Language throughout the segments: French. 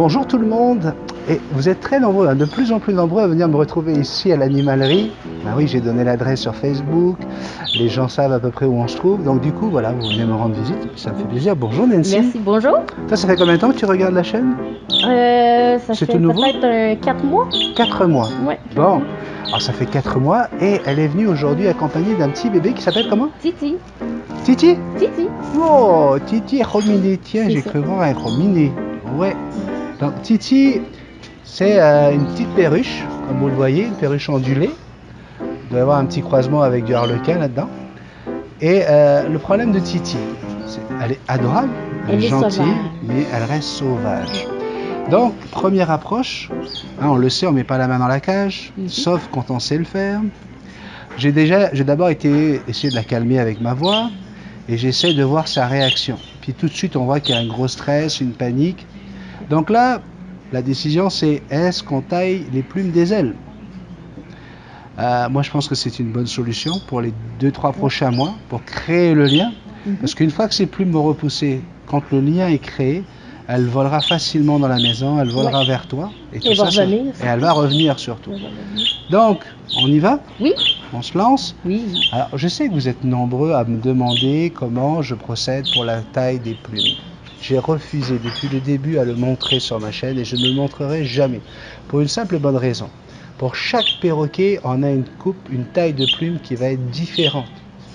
Bonjour tout le monde. Et vous êtes très nombreux, de plus en plus nombreux à venir me retrouver ici à l'animalerie. Ben oui, j'ai donné l'adresse sur Facebook. Les gens savent à peu près où on se trouve. Donc du coup, voilà, vous venez me rendre visite. Ça me fait plaisir. Bonjour Nancy. Merci, bonjour. Toi, ça fait combien de temps que tu regardes la chaîne? Ça C'est tout fait nouveau? peut-être 4 mois. 4 mois. Ouais, 4 Bon, mois. alors ça fait 4 mois et elle est venue aujourd'hui accompagnée d'un petit bébé qui s'appelle comment? Titi, Titi? Titi, Oh, Titi Rominé. Tiens, c'est j'ai ça. cru voir un Rominé. Ouais. Donc Titi, c'est une petite perruche, comme vous le voyez, une perruche ondulée. Il doit y avoir un petit croisement avec du harlequin là-dedans. Et le problème de Titi, elle est adorable, elle est Elle est gentille, sauvage. mais elle reste sauvage. Donc, première approche, on le sait, on ne met pas la main dans la cage, sauf quand on sait le faire. J'ai d'abord essayé de la calmer avec ma voix, et j'essaie de voir sa réaction. Puis tout de suite, on voit qu'il y a un gros stress, une panique. Donc là, la décision, c'est est-ce qu'on taille les plumes des ailes? Moi, je pense que c'est une bonne solution pour les 2-3 Ouais. prochains mois, pour créer le lien. Parce qu'une fois que ces plumes vont repousser, quand le lien est créé, elle volera facilement dans la maison, elle volera vers toi. Et tout Elle va ça, revenir. et elle va revenir surtout. Elle va revenir. Donc, on y va? Oui, On se lance? oui. Alors, je sais que vous êtes nombreux à me demander comment je procède pour la taille des plumes. J'ai refusé depuis le début à le montrer sur ma chaîne et je ne le montrerai jamais. Pour une simple et bonne raison. Pour chaque perroquet, on a une coupe, une taille de plume qui va être différente.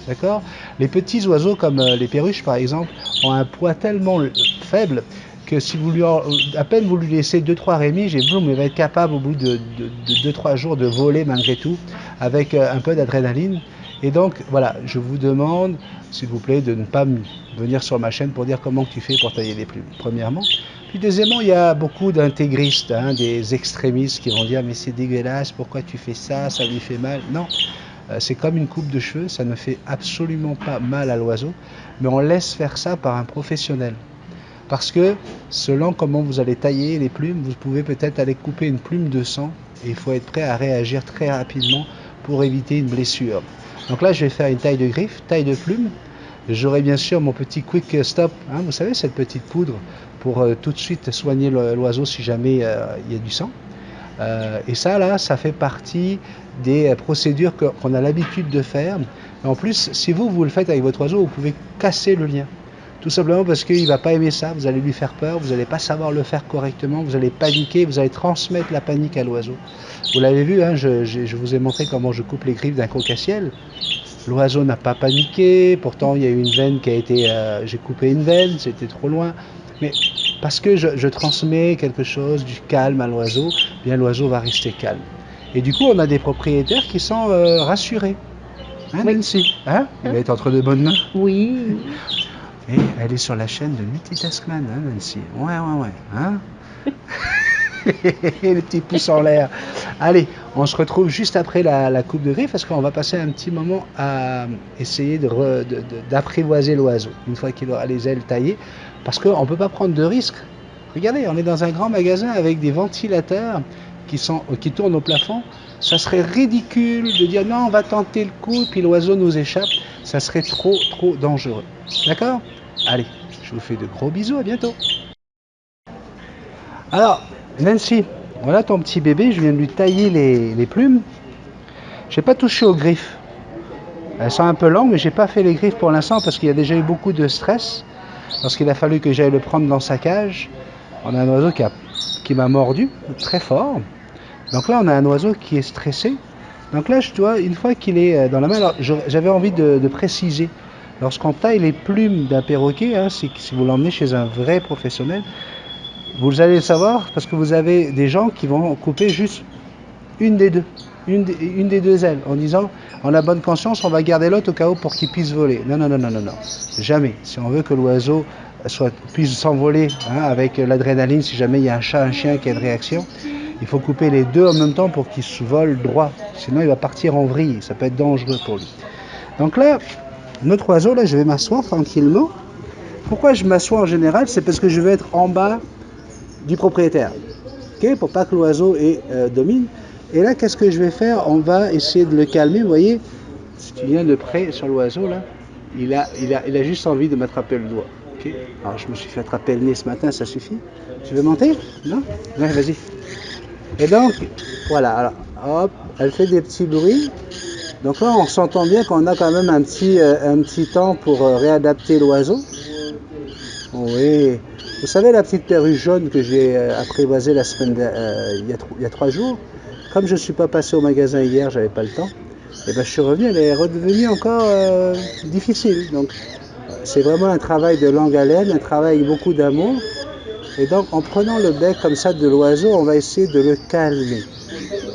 D'accord? Les petits oiseaux comme les perruches par exemple ont un poids tellement faible que si vous lui à peine vous lui laissez 2-3 rémiges et boum, il va être capable au bout de 2-3 jours de voler malgré tout avec un peu d'adrénaline. Et donc voilà, je vous demande s'il vous plaît de ne pas venir sur ma chaîne pour dire comment tu fais pour tailler les plumes, premièrement. Puis deuxièmement, il y a beaucoup d'intégristes, des extrémistes qui vont dire mais c'est dégueulasse, pourquoi tu fais ça, ça lui fait mal. Non, c'est comme une coupe de cheveux, ça ne fait absolument pas mal à l'oiseau, mais on laisse faire ça par un professionnel. Parce que selon comment vous allez tailler les plumes, vous pouvez peut-être aller couper une plume de sang et il faut être prêt à réagir très rapidement pour éviter une blessure. Donc là, je vais faire une taille de griffe, taille de plume. J'aurai bien sûr mon petit quick stop, vous savez, cette petite poudre pour tout de suite soigner l'oiseau si jamais il y a du sang. Et ça, là, ça fait partie des procédures qu'on a l'habitude de faire. En plus, si vous le faites avec votre oiseau, vous pouvez casser le lien. Tout simplement parce qu'il ne va pas aimer ça, vous allez lui faire peur, vous n'allez pas savoir le faire correctement, vous allez paniquer, vous allez transmettre la panique à l'oiseau. Vous l'avez vu, je vous ai montré comment je coupe les griffes d'un coq-à-ciel. L'oiseau n'a pas paniqué, pourtant il y a eu une veine qui a été... j'ai coupé une veine, c'était trop loin. Mais parce que je transmets quelque chose, du calme à l'oiseau, bien l'oiseau va rester calme. Et du coup, on a des propriétaires qui sont rassurés. Hein, Oui. Nancy? Il va être entre de bonnes mains. Oui. Et elle est sur la chaîne de Multitaskman, Nancy. Ouais. Les petits pouces en l'air. Allez, on se retrouve juste après la coupe de griffe parce qu'on va passer un petit moment à essayer d'apprivoiser l'oiseau une fois qu'il aura les ailes taillées parce qu'on ne peut pas prendre de risques. Regardez, on est dans un grand magasin avec des ventilateurs qui tournent au plafond. Ça serait ridicule de dire non, on va tenter le coup puis l'oiseau nous échappe. Ça serait trop dangereux. D'accord? Allez, je vous fais de gros bisous, à bientôt. Alors, Nancy, voilà ton petit bébé, je viens de lui tailler les plumes. J'ai pas touché aux griffes. Elles sont un peu longues, mais j'ai pas fait les griffes pour l'instant parce qu'il y a déjà eu beaucoup de stress. Parce qu'il a fallu que j'aille le prendre dans sa cage. On a un oiseau qui m'a mordu très fort. Donc là, on a un oiseau qui est stressé. Donc là, je dois, une fois qu'il est dans la main, alors j'avais envie de préciser. Lorsqu'on taille les plumes d'un perroquet, si vous l'emmenez chez un vrai professionnel, vous allez le savoir parce que vous avez des gens qui vont couper juste une des deux, une des deux ailes en disant en a bonne conscience on va garder l'autre au cas où pour qu'il puisse voler. Non, jamais. Si on veut que l'oiseau puisse s'envoler avec l'adrénaline, si jamais il y a un chat, un chien qui a une réaction, il faut couper les deux en même temps pour qu'il se vole droit. Sinon il va partir en vrille, ça peut être dangereux pour lui. Donc là, notre oiseau, là je vais m'asseoir tranquillement. Pourquoi je m'assois en général? C'est parce que je vais être en bas du propriétaire, pour pas que l'oiseau domine. Et là, qu'est-ce que je vais faire? On va essayer de le calmer. Vous voyez, si tu viens de près sur l'oiseau, là, il a juste envie de m'attraper le doigt. Ok. Alors je me suis fait attraper le nez ce matin, ça suffit? Tu veux monter? Non? Ouais, vas-y. Et donc, voilà, alors, hop, elle fait des petits bruits. Donc là, on s'entend bien qu'on a quand même un petit temps pour réadapter l'oiseau. Oui. Vous savez la petite perruche jaune que j'ai apprivoisée il y a 3 jours? Comme je ne suis pas passé au magasin hier, j'avais pas le temps. Et ben je suis revenu, elle est redevenue encore difficile. Donc c'est vraiment un travail de longue haleine, un travail avec beaucoup d'amour. Et donc en prenant le bec comme ça de l'oiseau, on va essayer de le calmer.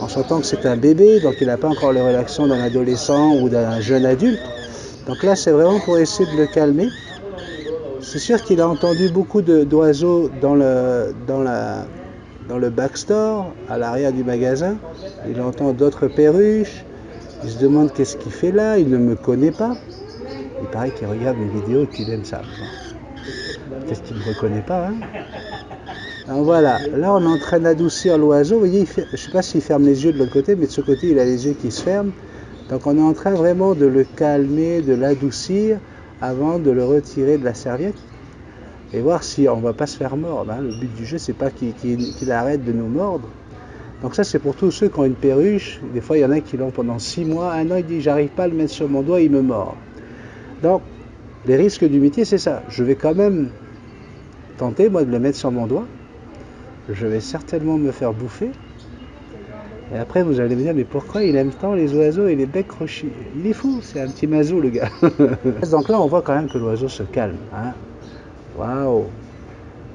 En sentant que c'est un bébé, donc il n'a pas encore les réactions d'un adolescent ou d'un jeune adulte. Donc là c'est vraiment pour essayer de le calmer. C'est sûr qu'il a entendu beaucoup d'oiseaux dans le backstore, à l'arrière du magasin. Il entend d'autres perruches. Il se demande qu'est-ce qu'il fait là. Il ne me connaît pas. Il paraît qu'il regarde mes vidéos et qu'il aime ça. Peut-être qu'il ne me reconnaît pas. Hein. Alors voilà, là on est en train d'adoucir l'oiseau. Vous voyez, je ne sais pas s'il ferme les yeux de l'autre côté, mais de ce côté il a les yeux qui se ferment. Donc on est en train vraiment de le calmer, de l'adoucir avant de le retirer de la serviette. Et voir si on ne va pas se faire mordre. Hein. Le but du jeu, c'est pas qu'il arrête de nous mordre. Donc ça, c'est pour tous ceux qui ont une perruche. Des fois, il y en a qui l'ont pendant 6 mois, 1 an, il dit, j'arrive pas à le mettre sur mon doigt, il me mord. Donc, les risques du métier, c'est ça. Je vais quand même tenter, moi, de le mettre sur mon doigt. Je vais certainement me faire bouffer. Et après, vous allez me dire, mais pourquoi il aime tant les oiseaux et les becs crochus? Il est fou, c'est un petit maso, le gars. Donc là, on voit quand même que l'oiseau se calme. Hein. Waouh!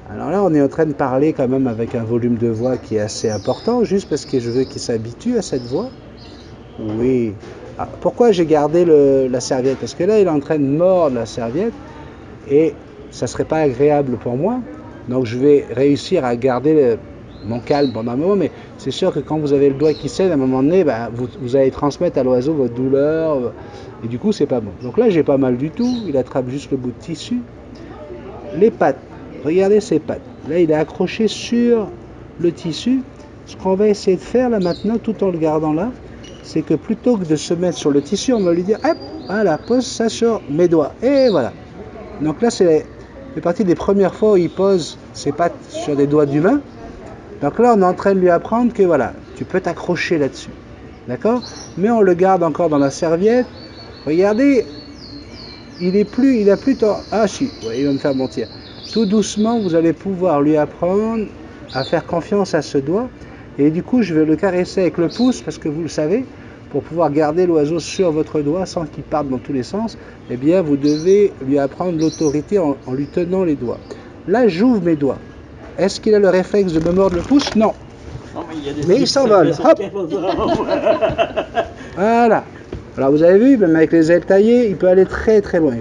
Alors là, on est en train de parler quand même avec un volume de voix qui est assez important, juste parce que je veux qu'il s'habitue à cette voix. Oui. Alors, pourquoi j'ai gardé la serviette? Parce que là, il est en train de mordre la serviette et ça serait pas agréable pour moi. Donc je vais réussir à garder mon calme pendant un moment, mais c'est sûr que quand vous avez le doigt qui saigne, à un moment donné, ben, vous allez transmettre à l'oiseau votre douleur, et du coup, c'est pas bon. Donc là, j'ai pas mal du tout. Il attrape juste le bout de tissu. Les pattes, regardez ses pattes. Là, il est accroché sur le tissu. Ce qu'on va essayer de faire là maintenant, tout en le gardant là, c'est que plutôt que de se mettre sur le tissu, on va lui dire, hop, voilà, pose ça sur mes doigts. Et voilà. Donc là, c'est partie des premières fois où il pose ses pattes sur des doigts d'humain. Donc là, on est en train de lui apprendre que voilà, tu peux t'accrocher là-dessus. D'accord? Mais on le garde encore dans la serviette. Regardez, il a plus tort. Ah si, ouais, il va me faire mentir. Tout doucement, vous allez pouvoir lui apprendre à faire confiance à ce doigt. Et du coup, je vais le caresser avec le pouce, parce que vous le savez, pour pouvoir garder l'oiseau sur votre doigt sans qu'il parte dans tous les sens, eh bien, vous devez lui apprendre l'autorité en lui tenant les doigts. Là, j'ouvre mes doigts. Est-ce qu'il a le réflexe de me mordre le pouce? Non. Mais il s'envole. Hop. Voilà. Alors vous avez vu, même avec les ailes taillées, il peut aller très très loin.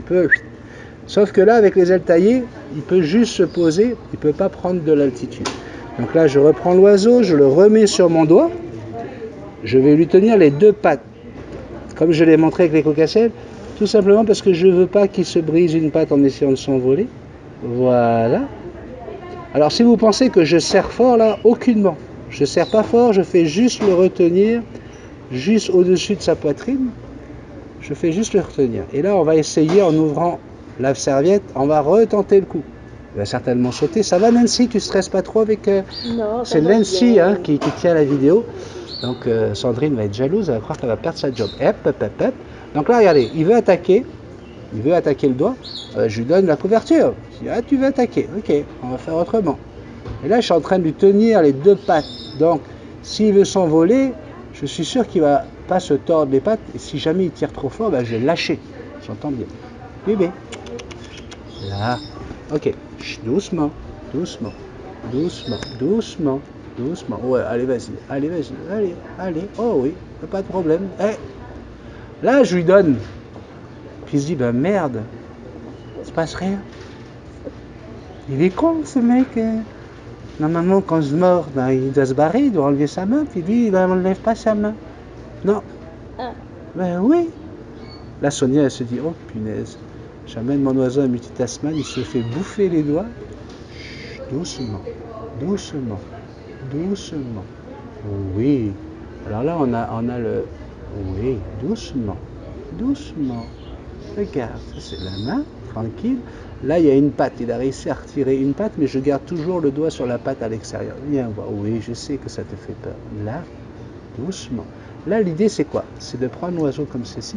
Sauf que là, avec les ailes taillées, il peut juste se poser, il ne peut pas prendre de l'altitude. Donc là, je reprends l'oiseau, je le remets sur mon doigt. Je vais lui tenir les 2 pattes, comme je l'ai montré avec les cocasselles, tout simplement parce que je ne veux pas qu'il se brise une patte en essayant de s'envoler. Voilà. Alors si vous pensez que je serre fort là, aucunement. Je ne serre pas fort, je fais juste le retenir, juste au-dessus de sa poitrine. Je fais juste le retenir. Et là, on va essayer en ouvrant la serviette, on va retenter le coup. Il va certainement sauter. Ça va Nancy, tu ne stresses pas trop avec... Non, c'est Nancy hein, qui tient la vidéo. Donc Sandrine va être jalouse, elle va croire qu'elle va perdre sa job. Hop, hop, hop, hop. Donc là, regardez, il veut attaquer le doigt. Je lui donne la couverture. Je dis, ah, tu veux attaquer. Ok, on va faire autrement. Et là, je suis en train de lui tenir les 2 pattes. Donc, s'il veut s'envoler, je suis sûr qu'il ne va pas se tordre les pattes. Et si jamais il tire trop fort, ben, je vais le lâcher. J'entends bien. Bébé. Là. Ok. Chut, doucement. Doucement. Doucement. Doucement. Doucement. Ouais, allez, vas-y. Allez, vas-y. Allez. Allez. Oh oui. Pas de problème. Hey. Là, je lui donne. Puis il se dit, ben merde. Il se passe rien. Il est con, ce mec. Normalement, quand je mords, ben, il doit se barrer, il doit enlever sa main. Puis lui, il n'enlève pas sa main. Non. Ben oui. Là, Sonia, elle se dit, oh punaise. J'amène mon oiseau à multitasman, il se fait bouffer les doigts. Chut, doucement, doucement, doucement. Oui. Alors là, on a le... Oui, doucement, doucement. Regarde, ça c'est la main. tranquille. Là, il y a une patte. Il a réussi à retirer une patte, mais je garde toujours le doigt sur la patte à l'extérieur. Viens voir. Oui, je sais que ça te fait peur. Là, doucement. Là, l'idée, c'est quoi? C'est de prendre l'oiseau comme ceci.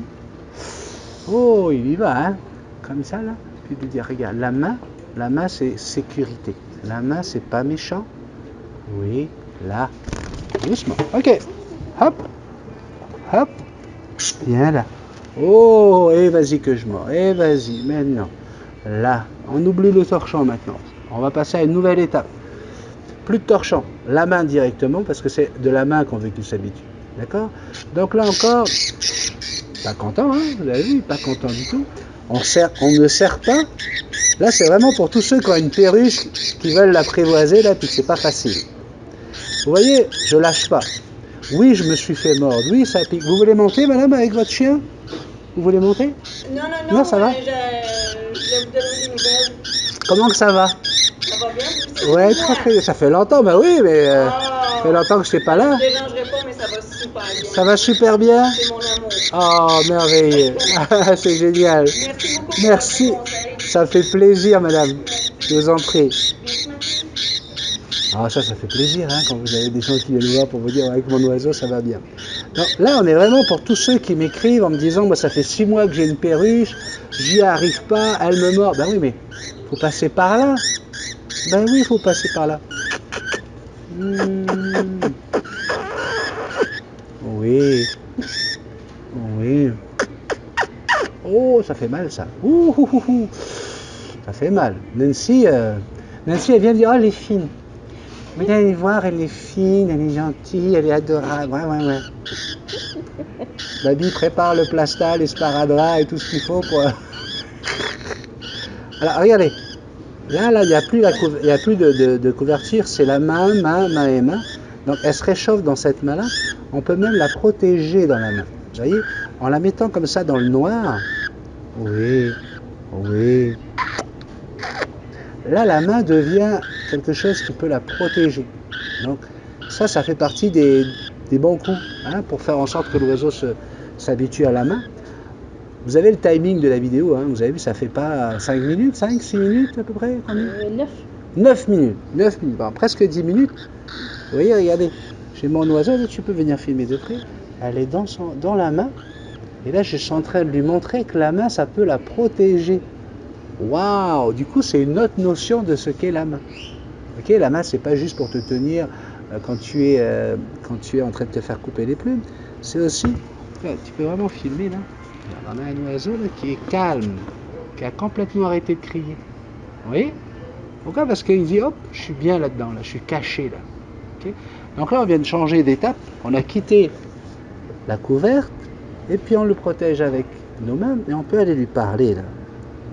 Oh, il y va, hein? Comme ça, là. Puis de dire, regarde, la main, c'est sécurité. La main, c'est pas méchant. Oui, là. Doucement. Ok. Hop. Hop. Viens là. Oh, et vas-y que je mords. Et vas-y, maintenant. Là. On oublie le torchon maintenant. On va passer à une nouvelle étape. Plus de torchon. La main directement, parce que c'est de la main qu'on veut qu'il s'habitue. D'accord? Donc là encore, pas content, hein? Vous avez vu, pas content du tout. On ne serre pas. Là, c'est vraiment pour tous ceux qui ont une perruche, qui veulent l'apprivoiser, là, puis c'est pas facile. Vous voyez, je lâche pas. Oui, je me suis fait mordre. Oui, ça pique. Vous voulez monter, madame, avec votre chien? Vous voulez monter? Non, ça va? je vais vous donner des nouvelles. Comment que ça va? Ça va bien? Ouais, très bien. Ça fait longtemps, bah oui, mais ça fait longtemps que je n'étais pas là. Je ne dérangerai pas, mais ça va super bien. Ça va super bien? C'est mon amour. Oh, merveilleux. C'est génial. Merci beaucoup. Merci. Pour votre conseil. Ça fait plaisir, madame. Je vous en prie. Merci, Mathieu. Ah, ça fait plaisir, hein, quand vous avez des gens qui viennent voir pour vous dire avec mon oiseau, ça va bien. Donc, là, on est vraiment pour tous ceux qui m'écrivent en me disant, moi, ça fait 6 mois que j'ai une perruche, j'y arrive pas, elle me mord. Ben oui, mais faut passer par là. Ben oui, il faut passer par là. Oui. Oui. Oh, ça fait mal, ça. Ouh. Ça fait mal. Nancy, elle vient dire, oh, elle est fine. Vous allez voir, elle est fine, elle est gentille, elle est adorable. Ouais. Baby prépare le plastal, les sparadraps et tout ce qu'il faut pour... Alors, regardez. Là, il n'y a plus, de couverture, c'est la main. Donc, elle se réchauffe dans cette main-là. On peut même la protéger dans la main. Vous voyez? En la mettant comme ça dans le noir. Oui. Là, la main devient quelque chose qui peut la protéger. Donc, ça fait partie des bons coups, hein, pour faire en sorte que l'oiseau s'habitue à la main. Vous avez le timing de la vidéo, hein, vous avez vu, ça fait pas 5 minutes, 5-6 minutes à peu près? 9. 9 minutes, bon, presque 10 minutes. Vous voyez, regardez, j'ai mon oiseau, là, tu peux venir filmer de près. Elle est dans la main, et là, je suis en train de lui montrer que la main, ça peut la protéger. Waouh! Du coup, c'est une autre notion de ce qu'est la main. Ok, la main, c'est pas juste pour te tenir quand tu es en train de te faire couper les plumes. C'est aussi, tu peux vraiment filmer là. On a un oiseau là, qui est calme, qui a complètement arrêté de crier. Vous voyez? Pourquoi? Parce qu'il dit, hop, je suis bien là-dedans, là, je suis caché là. Okay? Donc là, on vient de changer d'étape. On a quitté la couverte et puis on le protège avec nos mains et on peut aller lui parler là.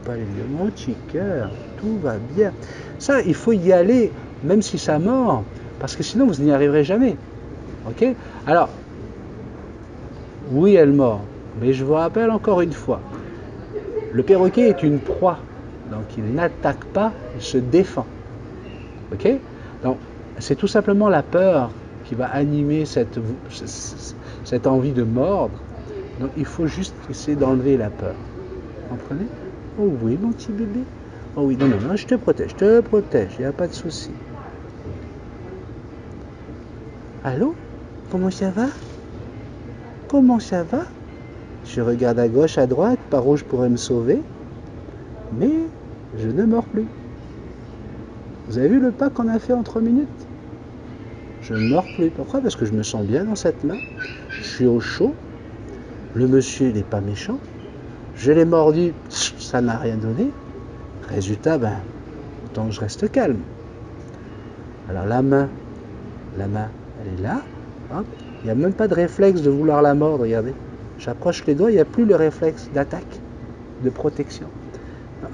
Pas les dire, mon petit cœur, tout va bien. Ça, il faut y aller, même si ça mord, parce que sinon vous n'y arriverez jamais. Ok? Alors, oui, elle mord, mais je vous rappelle encore une fois, le perroquet est une proie, donc il n'attaque pas, il se défend. Ok? Donc, c'est tout simplement la peur qui va animer cette envie de mordre. Donc, il faut juste essayer d'enlever la peur. Vous comprenez? Oh oui, mon petit bébé. Oh oui, non, je te protège, il n'y a pas de souci. Allô? Comment ça va? Je regarde à gauche, à droite, par où je pourrais me sauver, mais je ne mords plus. Vous avez vu le pas qu'on a fait en 3 minutes? Je ne mords plus. Pourquoi? Parce que je me sens bien dans cette main, je suis au chaud, le monsieur il n'est pas méchant, je l'ai mordu, ça n'a rien donné. Résultat, autant que je reste calme. Alors la main, elle est là. Hop. Il n'y a même pas de réflexe de vouloir la mordre, regardez. J'approche les doigts, il n'y a plus le réflexe d'attaque, de protection.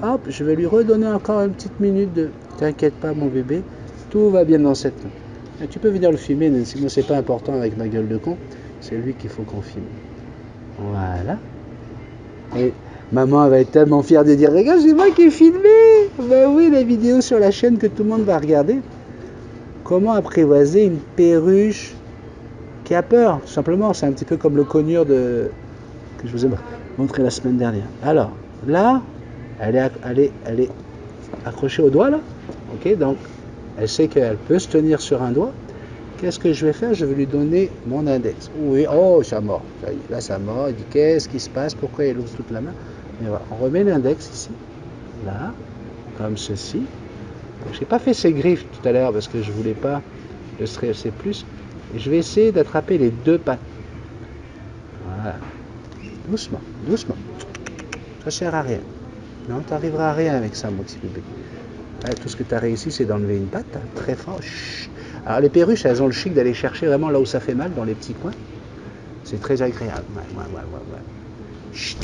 Hop, je vais lui redonner encore une petite minute de... T'inquiète pas mon bébé, tout va bien dans cette main. Et tu peux venir le filmer, Nancy. Moi c'est pas important avec ma gueule de con, c'est lui qu'il faut qu'on filme. Voilà. Et maman elle va être tellement fière de dire, regarde, c'est moi qui ai filmé. Ben oui, la vidéo sur la chaîne que tout le monde va regarder. Comment apprivoiser une perruche qui a peur, tout simplement. C'est un petit peu comme le conure que je vous ai montré la semaine dernière. Alors, là, Elle est accrochée au doigt là. Ok, donc elle sait qu'elle peut se tenir sur un doigt. Qu'est-ce que je vais faire? Je vais lui donner mon index. Oui, oh, ça mord. Là, ça mord. Il dit qu'est-ce qui se passe? Pourquoi il ouvre toute la main? Mais voilà, on remet l'index ici, là, comme ceci. Je n'ai pas fait ses griffes tout à l'heure parce que je ne voulais pas le stresser plus. Et je vais essayer d'attraper les deux pattes. Voilà. Doucement, doucement. Ça sert à rien. Non, tu n'arriveras à rien avec ça, mon petit bébé. Ouais, tout ce que tu as réussi, c'est d'enlever une patte, hein, très fort. Chut. Alors les perruches, elles ont le chic d'aller chercher vraiment là où ça fait mal, dans les petits coins. C'est très agréable. Ouais. Chut.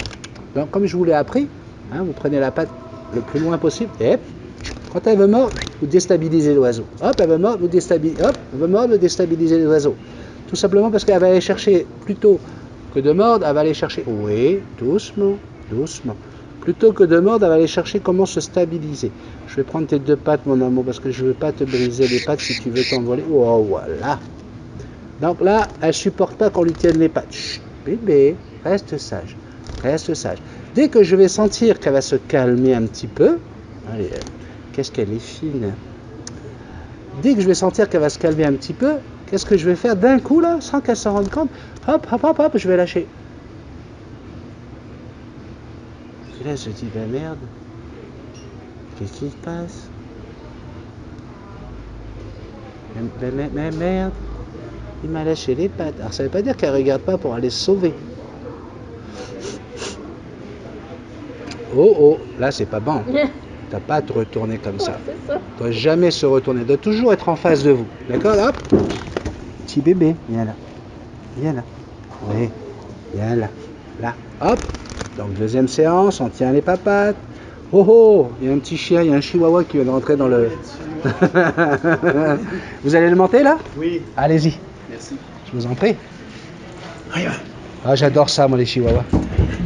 Donc comme je vous l'ai appris, hein, vous prenez la patte le plus loin possible. Et hop, quand elle veut mordre, vous déstabilisez l'oiseau. Hop, elle veut mordre, vous déstabilisez. Hop, elle veut mordre, vous déstabilisez l'oiseau. Tout simplement parce qu'elle va aller chercher, plutôt que de mordre, elle va aller chercher. Oui, doucement, doucement. Plutôt que de mordre, elle va aller chercher comment se stabiliser. Je vais prendre tes deux pattes, mon amour, parce que je ne veux pas te briser les pattes si tu veux t'envoler. Oh, voilà. Donc là, elle ne supporte pas qu'on lui tienne les pattes. Chut, bébé, reste sage. Reste sage. Dès que je vais sentir qu'elle va se calmer un petit peu, allez, qu'est-ce qu'elle est fine. Dès que je vais sentir qu'elle va se calmer un petit peu, qu'est-ce que je vais faire d'un coup là, sans qu'elle s'en rende compte? Hop, hop, hop, hop, je vais lâcher. Et là, je dis, ben merde, qu'est-ce qui se passe? Mais merde, il m'a lâché les pattes. Alors ça veut pas dire qu'elle regarde pas pour aller se sauver. Oh, là c'est pas bon. T'as pas à te retourner comme ça. C'est ça. Tu dois jamais se retourner. Tu dois toujours être en face de vous. D'accord? Hop. Petit bébé, viens là. Viens là. Oui. Viens là. Là. Hop. Donc deuxième séance, on tient les papates. Oh, il y a un petit chien, il y a un chihuahua qui vient de rentrer dans le... Vous allez le monter là? Oui. Allez-y. Merci. Je vous en prie. Ah, j'adore ça, moi, les chihuahuas.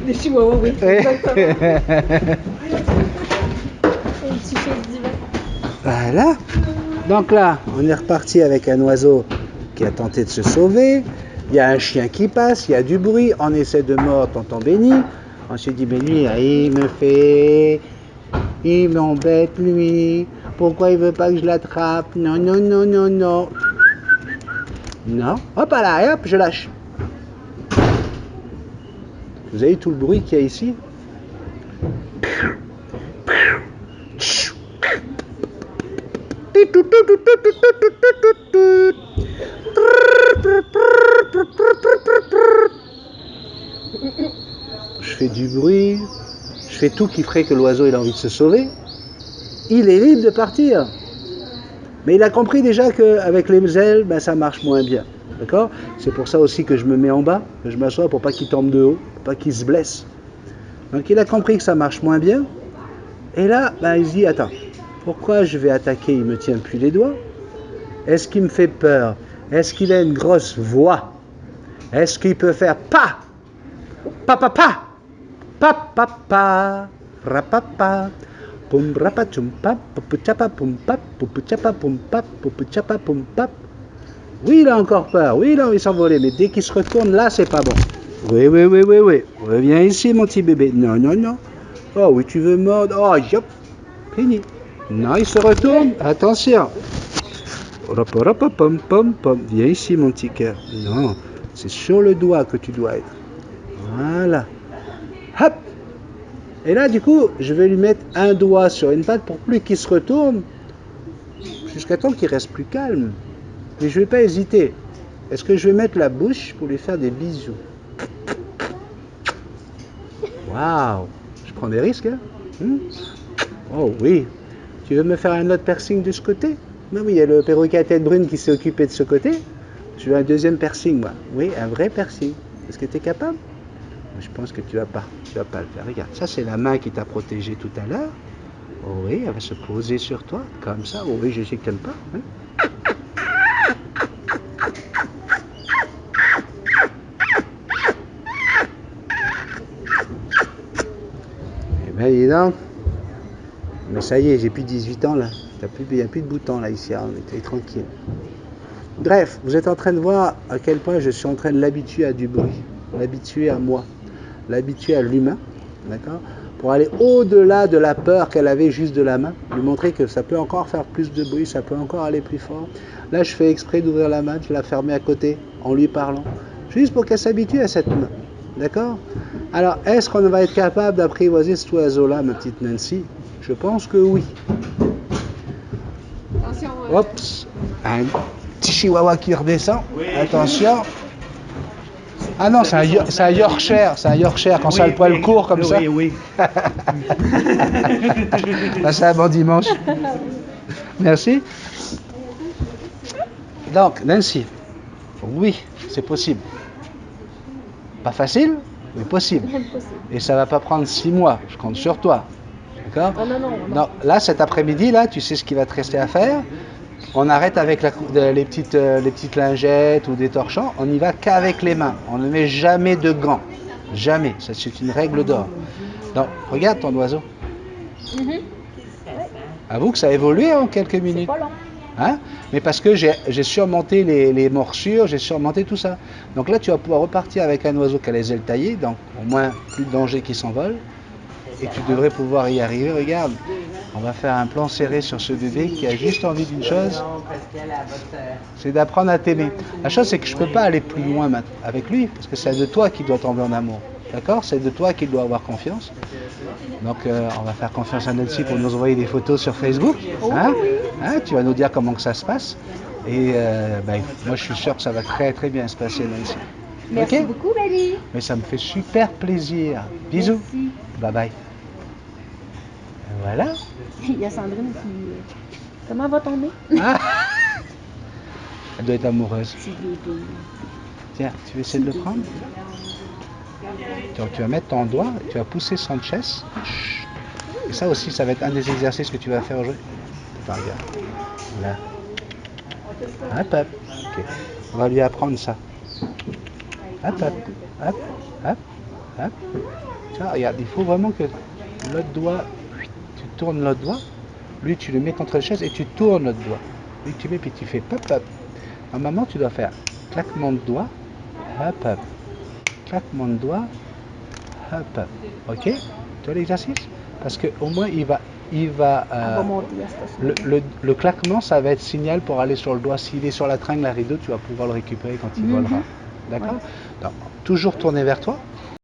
Les chihuahuas, oui. Exactement. Un petit chose divin. Voilà. Donc là, on est reparti avec un oiseau qui a tenté de se sauver. Il y a un chien qui passe, il y a du bruit. On essaie de mordre tonton Béni. On s'est dit, Béni, il m'embête lui. Pourquoi il veut pas que je l'attrape? Non. Non. Hop là, et hop, je lâche. Vous avez tout le bruit qu'il y a ici? Je fais du bruit, je fais tout qui ferait que l'oiseau ait envie de se sauver. Il est libre de partir. Mais il a compris déjà qu'avec les ailes, ben, ça marche moins bien. D'accord? C'est pour ça aussi que je me mets en bas, que je m'assois pour pas qu'il tombe de haut, pour pas qu'il se blesse. Donc il a compris que ça marche moins bien. Et là, ben, il se dit, attends, pourquoi je vais attaquer? Il me tient plus les doigts. Est-ce qu'il me fait peur? Est-ce qu'il a une grosse voix? Est-ce qu'il peut faire pa? Pa? Pa, rapapa. Pum rapachum pap, pupuchapa pum pap, pupuchapa pum pap, pupuchapa pum pap. Oui, il a encore peur, oui, il a envie de s'envoler, mais dès qu'il se retourne, là, c'est pas bon. Oui. Reviens ici, mon petit bébé. Non. Oh, oui, tu veux mordre? Oh, yop, fini. Non, il se retourne, attention. Pom. Viens ici, mon petit cœur. Non, c'est sur le doigt que tu dois être. Voilà. Hop. Et là, du coup, je vais lui mettre un doigt sur une patte pour plus qu'il se retourne, jusqu'à temps qu'il reste plus calme. Mais je ne vais pas hésiter. Est-ce que je vais mettre la bouche pour lui faire des bisous? Waouh! Je prends des risques, hein? Oh oui. Tu veux me faire un autre piercing de ce côté? Ben oui, il y a le perroquet à tête brune qui s'est occupé de ce côté. Je veux un deuxième piercing, moi. Oui, un vrai piercing. Est-ce que tu es capable? Je pense que tu vas pas le faire. Regarde, ça c'est la main qui t'a protégé tout à l'heure. Oh oui, elle va se poser sur toi, comme ça. Oh oui, je sais que tu n'aimes pas. Hein? Eh bien, dis donc. Mais ça y est, j'ai plus de 18 ans là. Il n'y a plus de boutons là ici, on était tranquille. Bref, vous êtes en train de voir à quel point je suis en train de l'habituer à du bruit, l'habituer à moi, l'habituer à l'humain, d'accord? pour aller au-delà de la peur qu'elle avait juste de la main, lui montrer que ça peut encore faire plus de bruit, ça peut encore aller plus fort. Là, je fais exprès d'ouvrir la main, de la fermer à côté en lui parlant, juste pour qu'elle s'habitue à cette main. D'accord? Alors, est-ce qu'on va être capable d'apprivoiser cet oiseau-là, ma petite Nancy? Je pense que oui. Attention. Oups, un petit chihuahua qui redescend. Attention. Ah non, c'est un Yorkshire. C'est un Yorkshire quand ça a le poil court comme ça. Oui. Passez un bon dimanche. Merci. Donc, Nancy, oui, c'est possible. Pas facile, mais possible. Impossible. Et ça va pas prendre 6 mois. Je compte sur toi. D'accord? Ah non. Non, là, cet après-midi, là, tu sais ce qu'il va te rester à faire. On arrête avec les petites lingettes ou des torchons. On n'y va qu'avec les mains. On ne met jamais de gants. Jamais. Ça, c'est une règle d'or. Donc, regarde ton oiseau. Avoue que ça a évolué en quelques minutes. Pas long. Hein? Mais parce que j'ai surmonté les morsures, j'ai surmonté tout ça. Donc là, tu vas pouvoir repartir avec un oiseau qui a les ailes taillées, donc au moins plus de danger qui s'envole. Et tu devrais pouvoir y arriver. Regarde, on va faire un plan serré sur ce bébé qui a juste envie d'une chose, c'est d'apprendre à t'aimer. La chose, c'est que je ne peux pas aller plus loin avec lui, parce que c'est de toi qu'il doit tomber en amour. D'accord? C'est de toi qu'il doit avoir confiance. Donc, on va faire confiance à Nancy pour nous envoyer des photos sur Facebook. Hein? Hein? Tu vas nous dire comment que ça se passe. Et moi, je suis sûr que ça va très très bien se passer, Nancy. Merci Ok? beaucoup, Belly. Mais ça me fait super plaisir. Bisous. Merci. Bye bye. Et voilà. Il y a Sandrine qui... Comment va ton nez? Ah. Elle doit être amoureuse. Petit bébé. Tiens, tu veux essayer de le prendre? Donc, tu vas mettre ton doigt, tu vas pousser son chest. Et ça aussi, ça va être un des exercices que tu vas faire aujourd'hui. Attends, regarde. Là. Hop, hop. Ok. On va lui apprendre ça. Hop, hop. Hop, hop, hop. Tu vois, regarde, il faut vraiment que l'autre doigt, tu tournes l'autre doigt. Lui, tu le mets contre la chaise et tu tournes l'autre doigt. Lui, tu mets puis tu fais pop, pop. Normalement, tu dois faire claquement de doigts. Hop, hop. Claquement de doigts. Hop, hop. Ok? Tu vois l'exercice? Parce qu'au moins, il va On va monter à cette station. le claquement, ça va être signal pour aller sur le doigt. S'il est sur la tringle à rideau, tu vas pouvoir le récupérer quand il volera. D'accord? Donc, toujours tourner vers toi.